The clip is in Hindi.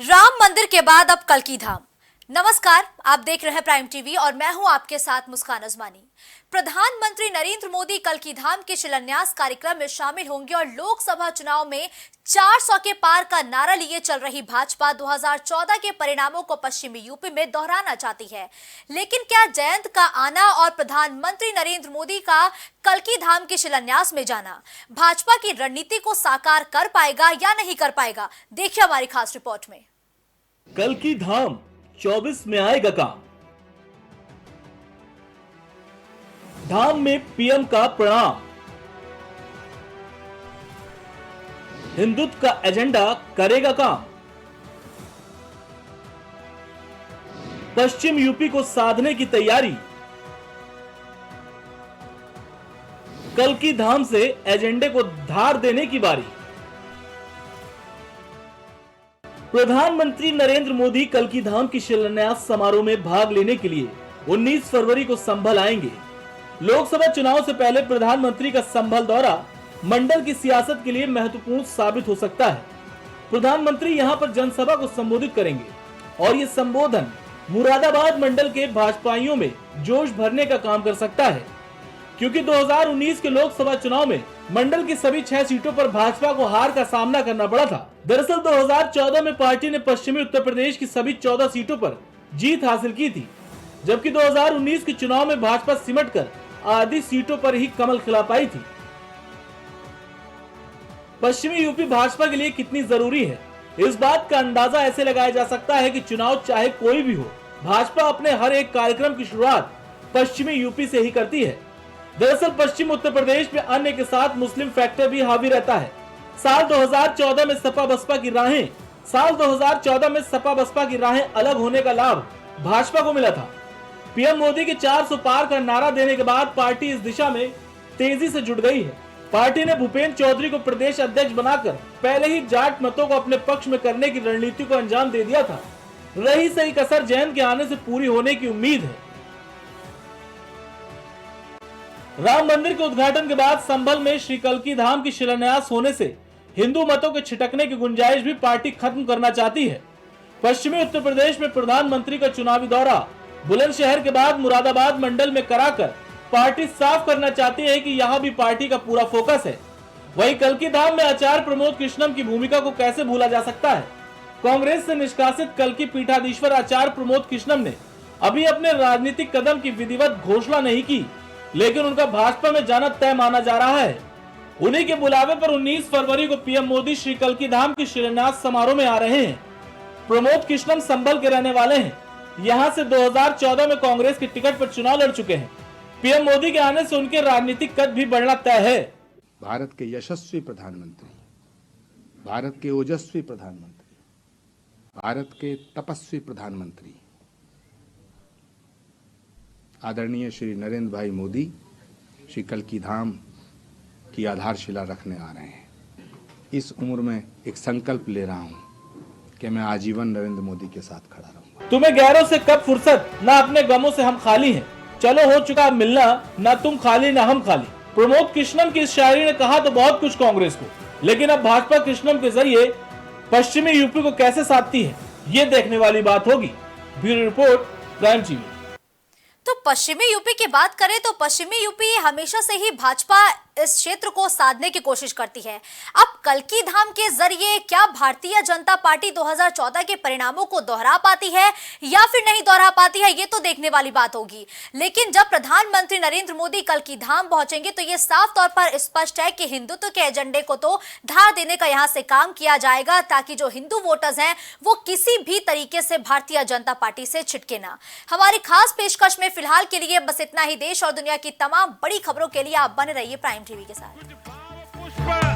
राम मंदिर के बाद अब कल्की धाम। नमस्कार, आप देख रहे हैं प्राइम टीवी और मैं हूं आपके साथ मुस्कान अजमानी। प्रधानमंत्री नरेंद्र मोदी कल्की धाम के शिलान्यास कार्यक्रम में शामिल होंगे और लोकसभा चुनाव में 400 के पार का नारा लिए चल रही भाजपा 2014 के परिणामों को पश्चिमी यूपी में दोहराना चाहती है। लेकिन क्या जयंत का आना और प्रधानमंत्री नरेंद्र मोदी का कल्की धाम के शिलान्यास में जाना भाजपा की रणनीति को साकार कर पाएगा या नहीं कर पाएगा, देखिए हमारी खास रिपोर्ट में। कल्की धाम 24 में आएगा काम। धाम में पीएम का प्रणाम। हिंदुत्व का एजेंडा करेगा काम। पश्चिम यूपी को साधने की तैयारी। कल्की धाम से एजेंडे को धार देने की बारी। प्रधानमंत्री नरेंद्र मोदी कल्की धाम की शिलान्यास समारोह में भाग लेने के लिए 19 फरवरी को संभल आएंगे। लोकसभा चुनाव से पहले प्रधानमंत्री का संभल दौरा मंडल की सियासत के लिए महत्वपूर्ण साबित हो सकता है। प्रधानमंत्री यहां पर जनसभा को संबोधित करेंगे और ये संबोधन मुरादाबाद मंडल के भाजपाइयों में जोश भरने का काम कर सकता है, क्योंकि 2019 के लोकसभा चुनाव में मंडल की सभी 6 सीटों पर भाजपा को हार का सामना करना पड़ा था। दरअसल 2014 में पार्टी ने पश्चिमी उत्तर प्रदेश की सभी 14 सीटों पर जीत हासिल की थी, जबकि 2019 के चुनाव में भाजपा सिमटकर आधी सीटों पर ही कमल खिला पाई थी। पश्चिमी यूपी भाजपा के लिए कितनी जरूरी है, इस बात का अंदाजा ऐसे लगाया जा सकता है कि चुनाव चाहे कोई भी हो, भाजपा अपने हर एक कार्यक्रम की शुरुआत पश्चिमी यूपी से ही करती है। दरअसल पश्चिम उत्तर प्रदेश में अन्य के साथ मुस्लिम फैक्टर भी हावी रहता है। साल 2014 में सपा बसपा की राहें अलग होने का लाभ भाजपा को मिला था। पीएम मोदी के 400 पार का नारा देने के बाद पार्टी इस दिशा में तेजी से जुट गई है। पार्टी ने भूपेंद्र चौधरी को प्रदेश अध्यक्ष बनाकर पहले ही जाट मतों को अपने पक्ष में करने की रणनीति को अंजाम दे दिया था। रही सही कसर जयंत के आने से पूरी होने की उम्मीद है। राम मंदिर के उद्घाटन के बाद संभल में श्री कल्की धाम की शिलान्यास होने से हिंदू मतों के छिटकने की गुंजाइश भी पार्टी खत्म करना चाहती है। पश्चिमी उत्तर प्रदेश में प्रधानमंत्री का चुनावी दौरा बुलंदशहर के बाद मुरादाबाद मंडल में कराकर पार्टी साफ करना चाहती है कि यहां भी पार्टी का पूरा फोकस है। वहीं कल्की धाम में आचार्य प्रमोद कृष्णम की भूमिका को कैसे भूला जा सकता है। कांग्रेस से निष्कासित कल्की पीठाधीश्वर आचार्य प्रमोद कृष्णम ने अभी अपने राजनीतिक कदम की विधिवत घोषणा नहीं की, लेकिन उनका भाजपा में जाना तय माना जा रहा है। उन्हीं के बुलावे पर 19 फरवरी को पीएम मोदी श्री कल्की धाम की शिलान्यास समारोह में आ रहे हैं। प्रमोद कृष्णम संभल के रहने वाले हैं। यहां से 2014 में कांग्रेस की टिकट पर चुनाव लड़ चुके हैं। पीएम मोदी के आने से उनके राजनीतिक कद भी बढ़ना तय है। भारत के यशस्वी प्रधानमंत्री, भारत के ओजस्वी प्रधानमंत्री, भारत के तपस्वी प्रधानमंत्री आदरणीय श्री नरेंद्र भाई मोदी श्री कल्की धाम की आधारशिला रखने आ रहे हैं। इस उम्र में एक संकल्प ले रहा हूं कि मैं आजीवन नरेंद्र मोदी के साथ खड़ा रहूंगा। तुम्हें गैरों से कब फुर्सत, ना अपने गमों से हम खाली हैं। चलो हो चुका मिलना, ना तुम खाली ना हम खाली। प्रमोद कृष्णम की इस शायरी ने कहा तो बहुत कुछ कांग्रेस को, लेकिन अब भाजपा कृष्णम के जरिए पश्चिमी यूपी को कैसे साधती है, ये देखने वाली बात होगी। Bureau report, prime TV. तो पश्चिमी यूपी की बात करें तो पश्चिमी यूपी हमेशा से ही भाजपा इस क्षेत्र को साधने की कोशिश करती है। अब कल्की धाम के जरिए क्या भारतीय जनता पार्टी 2014 के परिणामों को दोहरा पाती है या फिर नहीं दोहरा पाती है, ये तो देखने वाली बात होगी। लेकिन जब प्रधानमंत्री नरेंद्र मोदी कल्की धाम पहुंचेंगे तो ये साफ तौर पर स्पष्ट है कि हिंदुत्व के एजेंडे को तो धार देने का यहां से काम किया जाएगा, ताकि जो हिंदू वोटर्स हैं वो किसी भी तरीके से भारतीय जनता पार्टी से छिटके ना। हमारी खास पेशकश में फिलहाल के लिए बस इतना ही। देश और दुनिया की तमाम बड़ी खबरों के लिए आप बने रहिए प्राइम टीवी के साथ।